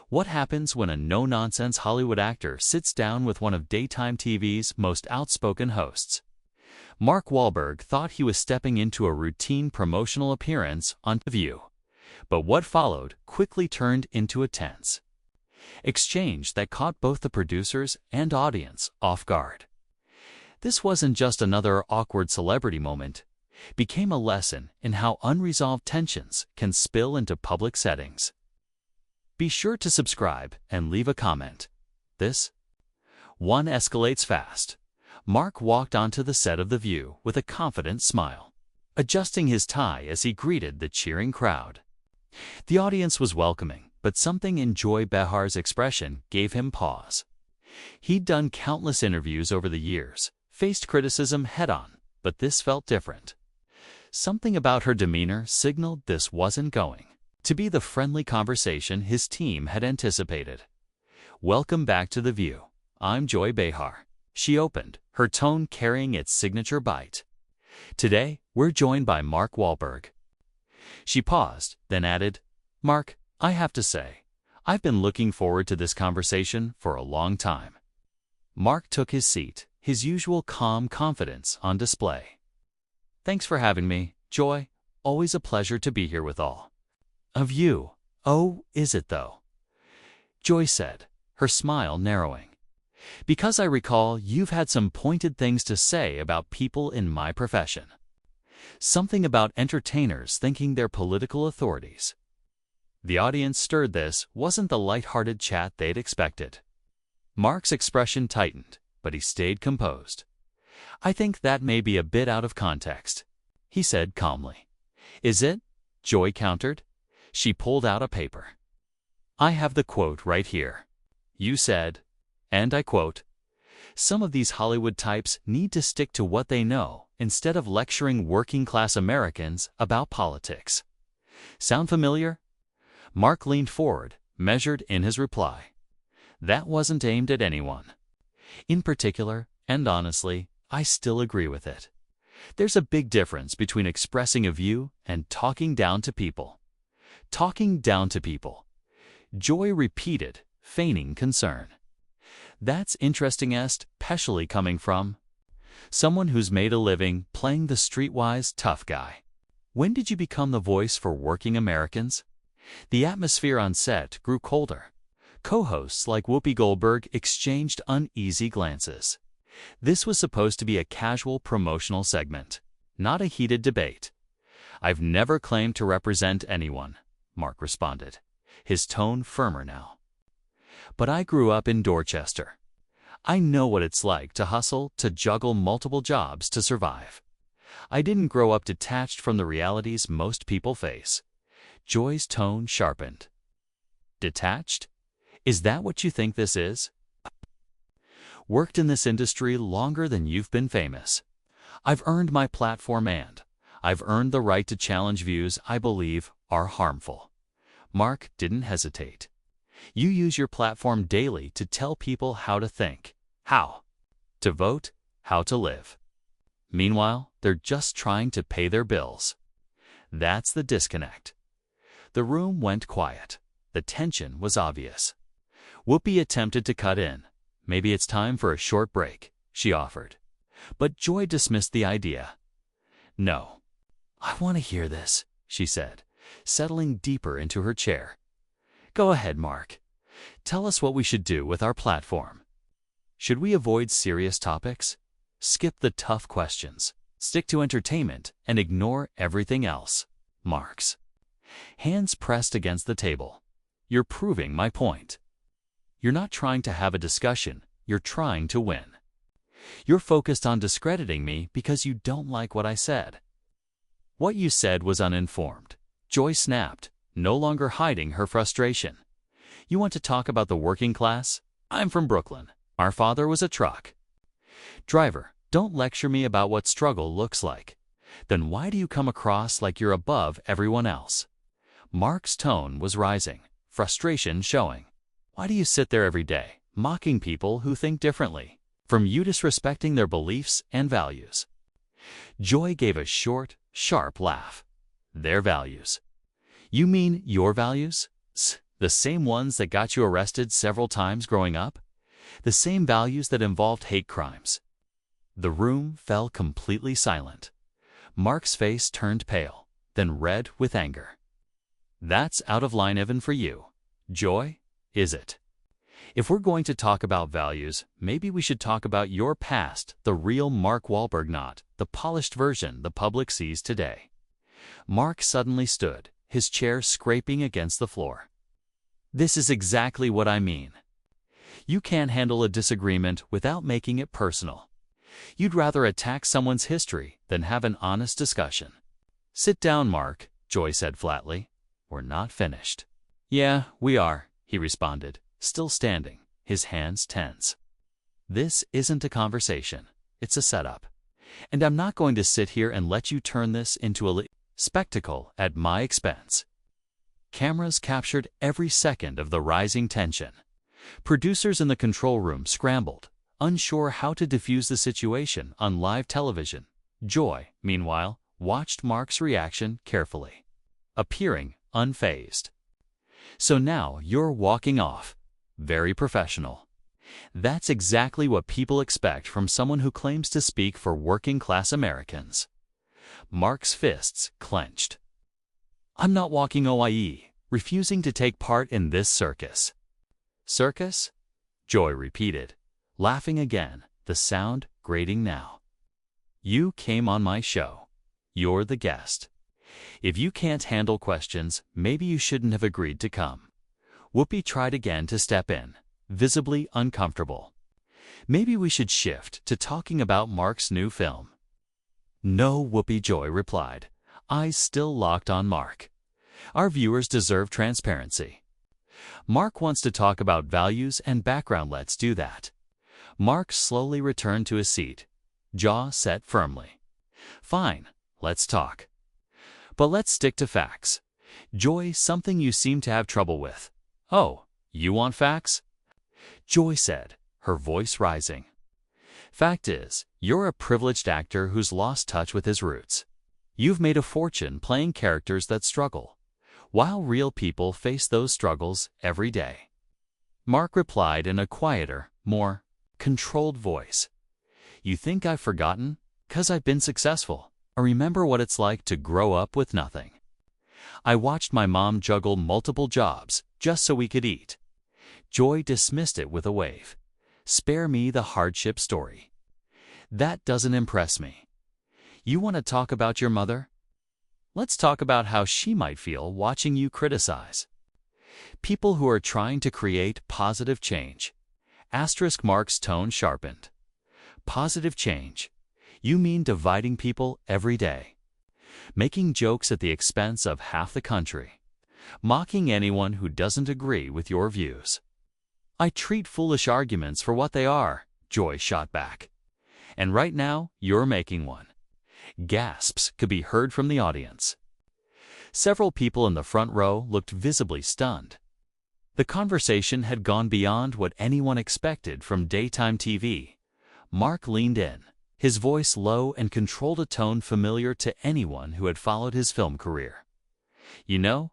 What happens when a no-nonsense Hollywood actor sits down with one of daytime TV's most outspoken hosts? Mark Wahlberg thought he was stepping into a routine promotional appearance on The View. But what followed quickly turned into a tense exchange that caught both the producers and audience off guard. This wasn't just another awkward celebrity moment. It became a lesson in how unresolved tensions can spill into public settings. Be sure to subscribe and leave a comment. This one escalates fast. Mark walked onto the set of The View with a confident smile, adjusting his tie as he greeted the cheering crowd. The audience was welcoming, but something in Joy Behar's expression gave him pause. He'd done countless interviews over the years, faced criticism head-on, but this felt different. Something about her demeanor signaled this wasn't going to be the friendly conversation his team had anticipated. "Welcome back to The View. I'm Joy Behar," she opened, her tone carrying its signature bite. "Today, we're joined by Mark Wahlberg." She paused, then added, "Mark, I have to say, I've been looking forward to this conversation for a long time." Mark took his seat, his usual calm confidence on display. "Thanks for having me, Joy. Always a pleasure to be here with all of you." "Oh, is it though?" Joy said, her smile narrowing. "Because I recall you've had some pointed things to say about people in my profession. Something about entertainers thinking they're political authorities." The audience stirred. This wasn't the light-hearted chat they'd expected. Mark's expression tightened, but he stayed composed. "I think that may be a bit out of context," he said calmly. "Is it?" Joy countered. She pulled out a paper. "I have the quote right here. You said, and I quote, 'Some of these Hollywood types need to stick to what they know instead of lecturing working-class Americans about politics.' Sound familiar?" Mark leaned forward, measured in his reply. "That wasn't aimed at anyone in particular, and honestly, I still agree with it. There's a big difference between expressing a view and talking down to people." "Talking down to people," Joy repeated, feigning concern. "That's interesting, especially coming from someone who's made a living playing the streetwise tough guy. When did you become the voice for working Americans?" The atmosphere on set grew colder. Co-hosts like Whoopi Goldberg exchanged uneasy glances. This was supposed to be a casual promotional segment, not a heated debate. "I've never claimed to represent anyone," Mark responded, his tone firmer now. "But I grew up in Dorchester. I know what it's like to hustle, to juggle multiple jobs to survive. I didn't grow up detached from the realities most people face." Joy's tone sharpened. "Detached? Is that what you think this is?" "Worked in this industry longer than you've been famous. I've earned my platform and I've earned the right to challenge views I believe are harmful." Mark didn't hesitate. "You use your platform daily to tell people how to think, how to vote, how to live. Meanwhile, they're just trying to pay their bills. That's the disconnect." The room went quiet. The tension was obvious. Whoopi attempted to cut in. "Maybe it's time for a short break," she offered. But Joy dismissed the idea. "No. I want to hear this," she said, settling deeper into her chair. "Go ahead, Mark. Tell us what we should do with our platform. Should we avoid serious topics? Skip the tough questions. Stick to entertainment and ignore everything else?" Mark's hands pressed against the table. "You're proving my point. You're not trying to have a discussion, you're trying to win. You're focused on discrediting me because you don't like what I said." "What you said was uninformed," Joy snapped, no longer hiding her frustration. "You want to talk about the working class? I'm from Brooklyn. Our father was a truck driver. Don't lecture me about what struggle looks like. Then why do you come across like you're above everyone else?" Mark's tone was rising, frustration showing. "Why do you sit there every day, mocking people who think differently, from you disrespecting their beliefs and values?" Joy gave a short, sharp laugh. "Their values? You mean your values?" The same ones that got you arrested several times growing up? The same values that involved hate crimes? The room fell completely silent. Mark's face turned pale, then red with anger. That's out of line even for you. Joy, is it? If we're going to talk about values, maybe we should talk about your past, the real Mark Wahlberg, not the polished version the public sees today. Mark suddenly stood, his chair scraping against the floor. This is exactly what I mean. You can't handle a disagreement without making it personal. You'd rather attack someone's history than have an honest discussion. Sit down, Mark, Joy said flatly. We're not finished. Yeah, we are, he responded, still standing, his hands tense. This isn't a conversation. It's a setup. And I'm not going to sit here and let you turn this into a spectacle at my expense. Cameras captured every second of the rising tension. Producers in the control room scrambled, unsure how to defuse the situation on live television. Joy, meanwhile, watched Mark's reaction carefully, appearing unfazed. So now you're walking off. Very professional. That's exactly what people expect from someone who claims to speak for working-class Americans. Mark's fists clenched. I'm not walking OIE, refusing to take part in this circus. Circus? Joy repeated, laughing again, the sound grating now. You came on my show. You're the guest. If you can't handle questions, maybe you shouldn't have agreed to come. Whoopi tried again to step in, visibly uncomfortable. Maybe we should shift to talking about Mark's new film. No, Whoopi, Joy replied, eyes still locked on Mark. Our viewers deserve transparency. Mark wants to talk about values and background. Let's do that. Mark slowly returned to his seat, jaw set firmly. Fine, let's talk. But let's stick to facts. Joy, something you seem to have trouble with. Oh, you want facts? Joy said, her voice rising. Fact is, you're a privileged actor who's lost touch with his roots. You've made a fortune playing characters that struggle, while real people face those struggles every day. Mark replied in a quieter, more controlled voice. You think I've forgotten? 'Cause I've been successful. I remember what it's like to grow up with nothing. I watched my mom juggle multiple jobs just so we could eat. Joy dismissed it with a wave. Spare me the hardship story. That doesn't impress me. You want to talk about your mother? Let's talk about how she might feel watching you criticize. People who are trying to create positive change. Asterisk Mark's tone sharpened. Positive change. You mean dividing people every day. Making jokes at the expense of half the country. Mocking anyone who doesn't agree with your views. I treat foolish arguments for what they are, Joy shot back. And right now, you're making one. Gasps could be heard from the audience. Several people in the front row looked visibly stunned. The conversation had gone beyond what anyone expected from daytime TV. Mark leaned in, his voice low and controlled, a tone familiar to anyone who had followed his film career. You know,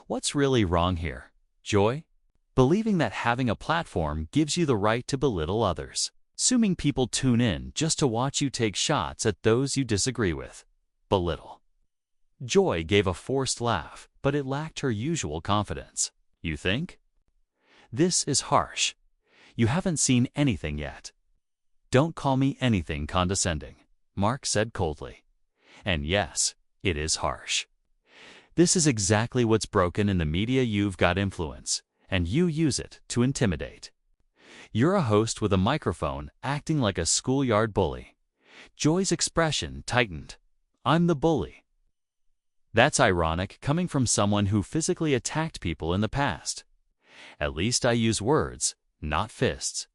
what's really wrong here, Joy? Believing that having a platform gives you the right to belittle others. Assuming people tune in just to watch you take shots at those you disagree with. Belittle. Joy gave a forced laugh, but it lacked her usual confidence. You think? This is harsh. You haven't seen anything yet. Don't call me anything condescending, Mark said coldly. And yes, it is harsh. This is exactly what's broken in the media. You've got influence, and you use it to intimidate. You're a host with a microphone acting like a schoolyard bully. Joy's expression tightened. I'm the bully. That's ironic coming from someone who physically attacked people in the past. At least I use words, not fists.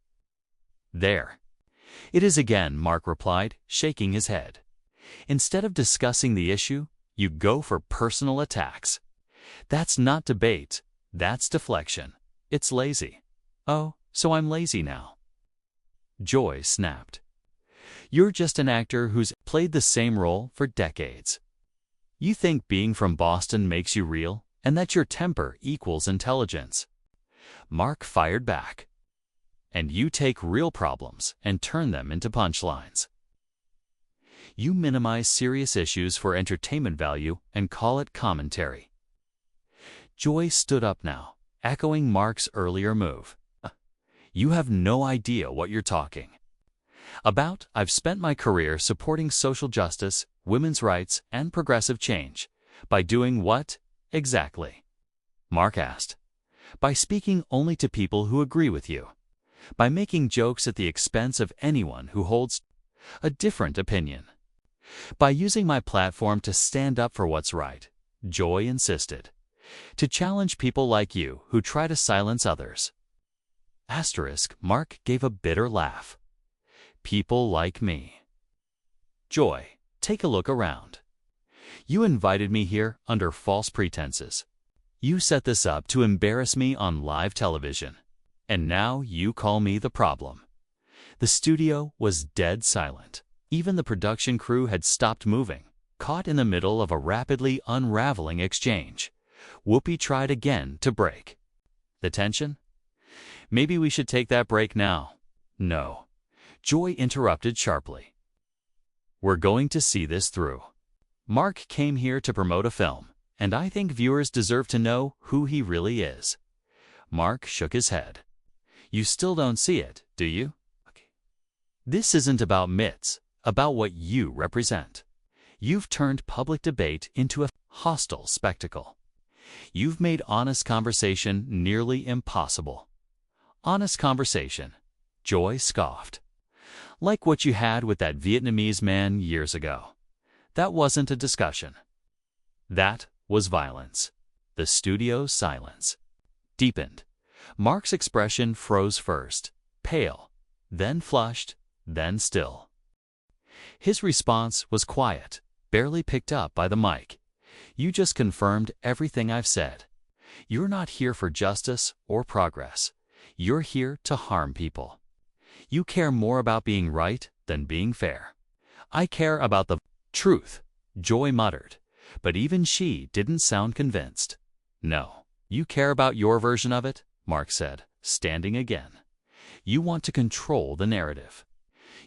There. It is again, Mark replied, shaking his head. Instead of discussing the issue, you go for personal attacks. That's not debate. That's deflection. It's lazy. Oh, so I'm lazy now. Joy snapped. You're just an actor who's played the same role for decades. You think being from Boston makes you real? and that your temper equals intelligence. Mark fired back. And you take real problems and turn them into punchlines. You minimize serious issues for entertainment value and call it commentary. Joy stood up now, echoing Mark's earlier move. You have no idea what you're talking about. I've spent my career supporting social justice, women's rights, and progressive change. By doing what, exactly? Mark asked. By speaking only to people who agree with you. By making jokes at the expense of anyone who holds a different opinion. By using my platform to stand up for what's right, Joy insisted. To challenge people like you who try to silence others. Mark gave a bitter laugh. People like me. Joy, take a look around. You invited me here under false pretenses. You set this up to embarrass me on live television. And now you call me the problem. The studio was dead silent. Even the production crew had stopped moving, caught in the middle of a rapidly unraveling exchange. Whoopi tried again to break the tension. Maybe we should take that break now. No. Joy interrupted sharply. We're going to see this through. Mark came here to promote a film, and I think viewers deserve to know who he really is. Mark shook his head. You still don't see it, do you? This isn't about myths, about what you represent. You've turned public debate into a hostile spectacle. You've made honest conversation nearly impossible. Honest conversation, Joy scoffed. Like what you had with that Vietnamese man years ago. That wasn't a discussion. That was violence. The studio's silence deepened. Mark's expression froze first, pale, then flushed, then still. His response was quiet, barely picked up by the mic. You just confirmed everything I've said. You're not here for justice or progress. You're here to harm people. You care more about being right than being fair. I care about the truth, Joy muttered, but even she didn't sound convinced. No, you care about your version of it, Mark said, standing again. You want to control the narrative.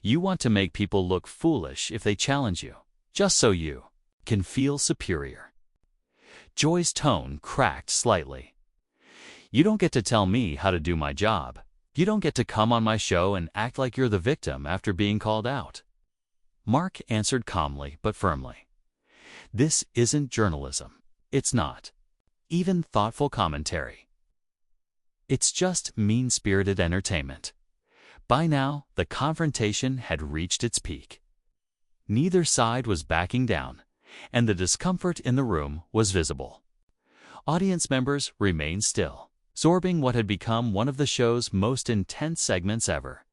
You want to make people look foolish if they challenge you, just so you can feel superior. Joy's tone cracked slightly. You don't get to tell me how to do my job. You don't get to come on my show and act like you're the victim after being called out. Mark answered calmly but firmly. This isn't journalism. It's not even thoughtful commentary. It's just mean-spirited entertainment. By now, the confrontation had reached its peak. Neither side was backing down, and the discomfort in the room was visible. Audience members remained still, absorbing what had become one of the show's most intense segments ever.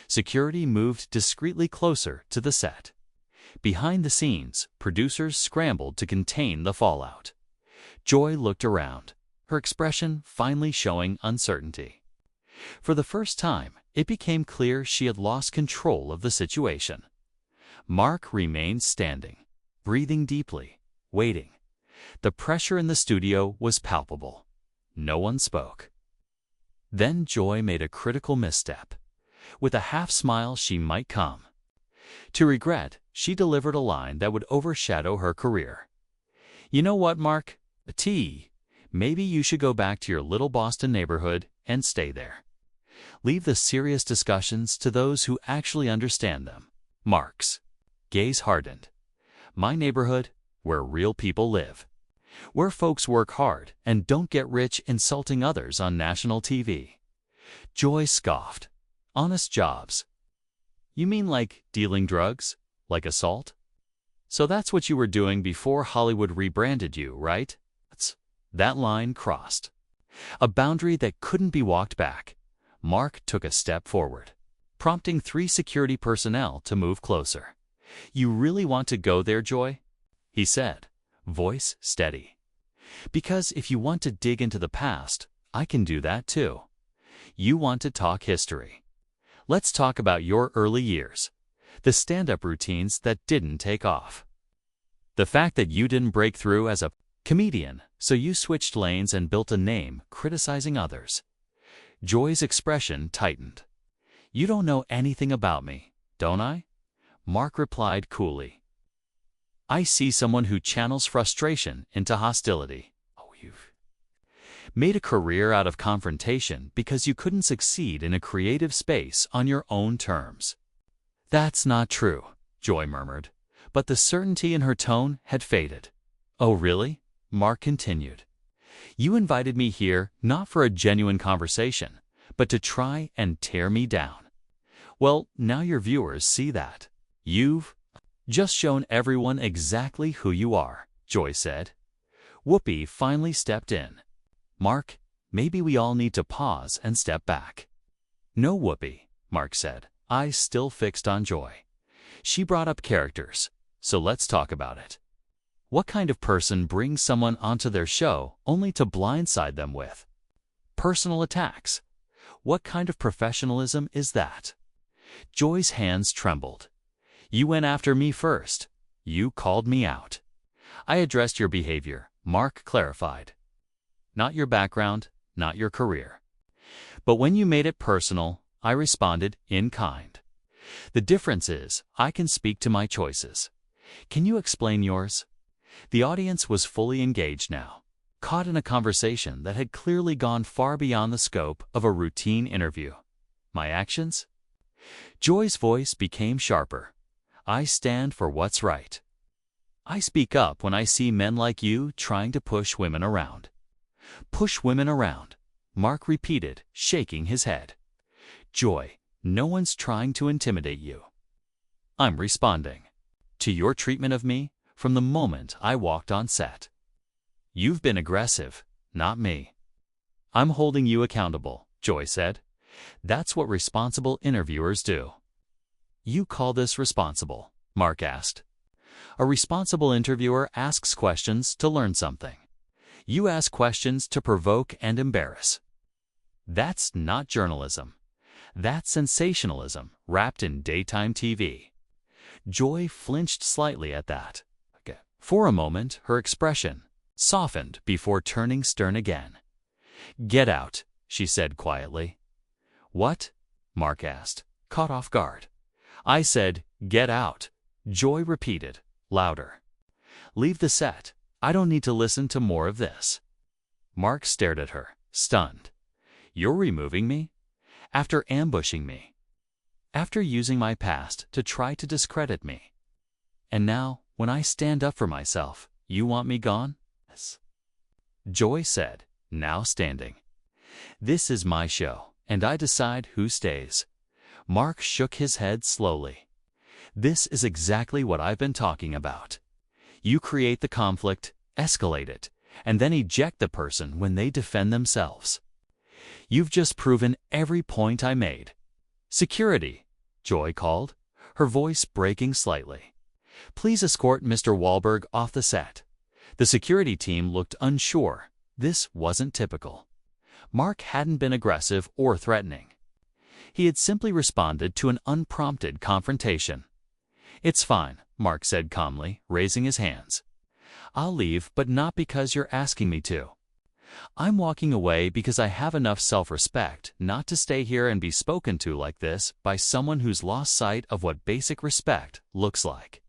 Security moved discreetly closer to the set. Behind the scenes, producers scrambled to contain the fallout. Joy looked around, her expression finally showing uncertainty. For the first time, it became clear she had lost control of the situation. Mark remained standing, breathing deeply, waiting. The pressure in the studio was palpable. No one spoke. Then Joy made a critical misstep. With a half-smile she might come to regret, she delivered a line that would overshadow her career. You know what, Mark? Maybe you should go back to your little Boston neighborhood and stay there. Leave the serious discussions to those who actually understand them. Mark's gaze hardened. My neighborhood, where real people live. Where folks work hard and don't get rich insulting others on national TV. Joy scoffed. Honest jobs. You mean like dealing drugs? Like assault? So that's what you were doing before Hollywood rebranded you, right? That line crossed. A boundary that couldn't be walked back. Mark took a step forward, prompting 3 security personnel to move closer. You really want to go there, Joy? He said, voice steady. Because if you want to dig into the past, I can do that too. You want to talk history. Let's talk about your early years, the stand-up routines that didn't take off. The fact that you didn't break through as a comedian So you switched lanes and built a name criticizing others. Joy's expression tightened. You don't know anything about me, don't I? Mark replied coolly. I see someone who channels frustration into hostility. Oh, you've made a career out of confrontation because you couldn't succeed in a creative space on your own terms. That's not true, Joy murmured, but the certainty in her tone had faded. Oh, really? Mark continued. You invited me here not for a genuine conversation, but to try and tear me down. Well, now your viewers see that. You've just shown everyone exactly who you are, Joy said. Whoopi finally stepped in. Mark, maybe we all need to pause and step back. No, Whoopi, Mark said, eyes still fixed on Joy. She brought up characters, so let's talk about it. What kind of person brings someone onto their show only to blindside them with personal attacks? What kind of professionalism is that? Joy's hands trembled. You went after me first. You called me out. I addressed your behavior, Mark clarified. Not your background, not your career. But when you made it personal, I responded in kind. The difference is, I can speak to my choices. Can you explain yours? The audience was fully engaged now, caught in a conversation that had clearly gone far beyond the scope of a routine interview. My actions? Joy's voice became sharper. I stand for what's right. I speak up when I see men like you trying to push women around. Push women around, Mark repeated, shaking his head. Joy, no one's trying to intimidate you. I'm responding to your treatment of me from the moment I walked on set. You've been aggressive, not me. I'm holding you accountable, Joy said. That's what responsible interviewers do. You call this responsible? Mark asked. A responsible interviewer asks questions to learn something. You ask questions to provoke and embarrass. That's not journalism. That's sensationalism wrapped in daytime TV. Joy flinched slightly at that. For a moment, her expression softened before turning stern again. Get out, she said quietly. What? Mark asked, caught off guard. I said, get out, Joy repeated, louder. Leave the set. I don't need to listen to more of this. Mark stared at her, stunned. You're removing me? After ambushing me? After using my past to try to discredit me? And now, when I stand up for myself, you want me gone? Yes. Joy said, now standing. This is my show, and I decide who stays. Mark shook his head slowly. This is exactly what I've been talking about. You create the conflict, escalate it, and then eject the person when they defend themselves. You've just proven every point I made. Security, Joy called, her voice breaking slightly. Please escort Mr. Wahlberg off the set. The security team looked unsure. This wasn't typical. Mark hadn't been aggressive or threatening. He had simply responded to an unprompted confrontation. It's fine, Mark said calmly, raising his hands. I'll leave, but not because you're asking me to. I'm walking away because I have enough self-respect not to stay here and be spoken to like this by someone who's lost sight of what basic respect looks like.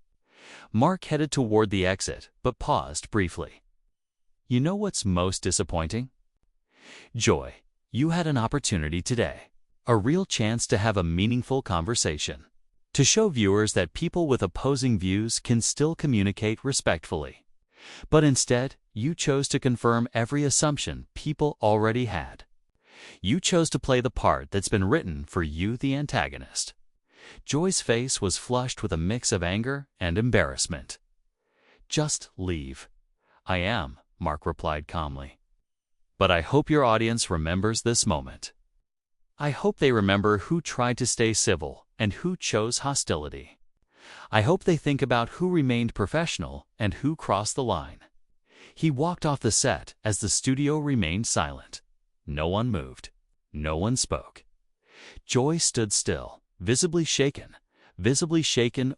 Mark headed toward the exit, but paused briefly. You know what's most disappointing? Joy, you had an opportunity today, a real chance to have a meaningful conversation, to show viewers that people with opposing views can still communicate respectfully. But instead, you chose to confirm every assumption people already had. You chose to play the part that's been written for you, the antagonist. Joy's face was flushed with a mix of anger and embarrassment. Just leave. I am, Mark replied calmly. But I hope your audience remembers this moment. I hope they remember who tried to stay civil and who chose hostility. I hope they think about who remained professional and who crossed the line. He walked off the set as the studio remained silent. No one moved. No one spoke. Joy stood still, visibly shaken,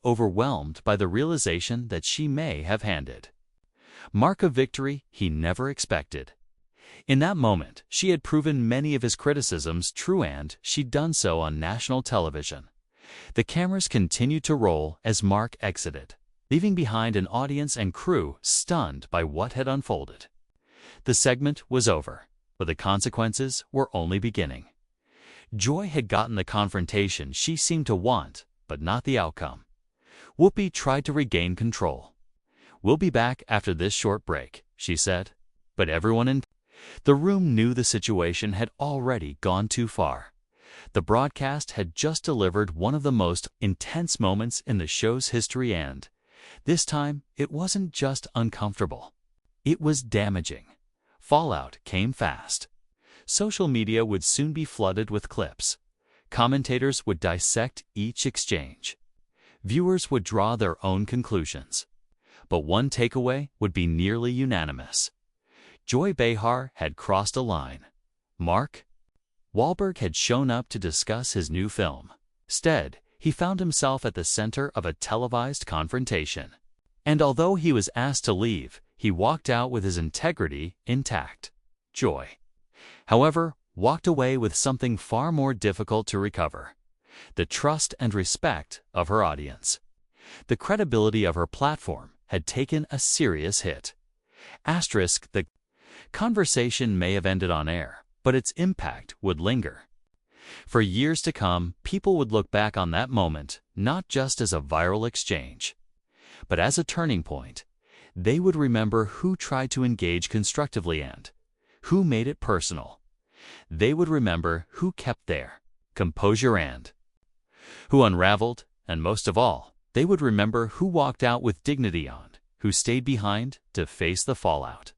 overwhelmed by the realization that she may have handed mark of victory he never expected. In that moment, she had proven many of his criticisms true, and she'd done so on national television. The cameras continued to roll as Mark exited, leaving behind an audience and crew stunned by what had unfolded. The segment was over, but the consequences were only beginning. Joy had gotten the confrontation she seemed to want, but not the outcome. Whoopi tried to regain control. "We'll be back after this short break," she said. But everyone in the room knew the situation had already gone too far. The broadcast had just delivered one of the most intense moments in the show's history, and this time it wasn't just uncomfortable. It was damaging. Fallout came fast. Social media would soon be flooded with clips. Commentators would dissect each exchange. Viewers would draw their own conclusions. But one takeaway would be nearly unanimous. Joy Behar had crossed a line. Mark Wahlberg had shown up to discuss his new film. Instead, he found himself at the center of a televised confrontation. And although he was asked to leave, he walked out with his integrity intact. Joy, however, walked away with something far more difficult to recover: the trust and respect of her audience. The credibility of her platform had taken a serious hit. The conversation may have ended on air, but its impact would linger. For years to come, people would look back on that moment not just as a viral exchange, but as a turning point. They would remember who tried to engage constructively and who made it personal. They would remember who kept their composure and who unraveled, and most of all, they would remember who walked out with dignity and who stayed behind to face the fallout.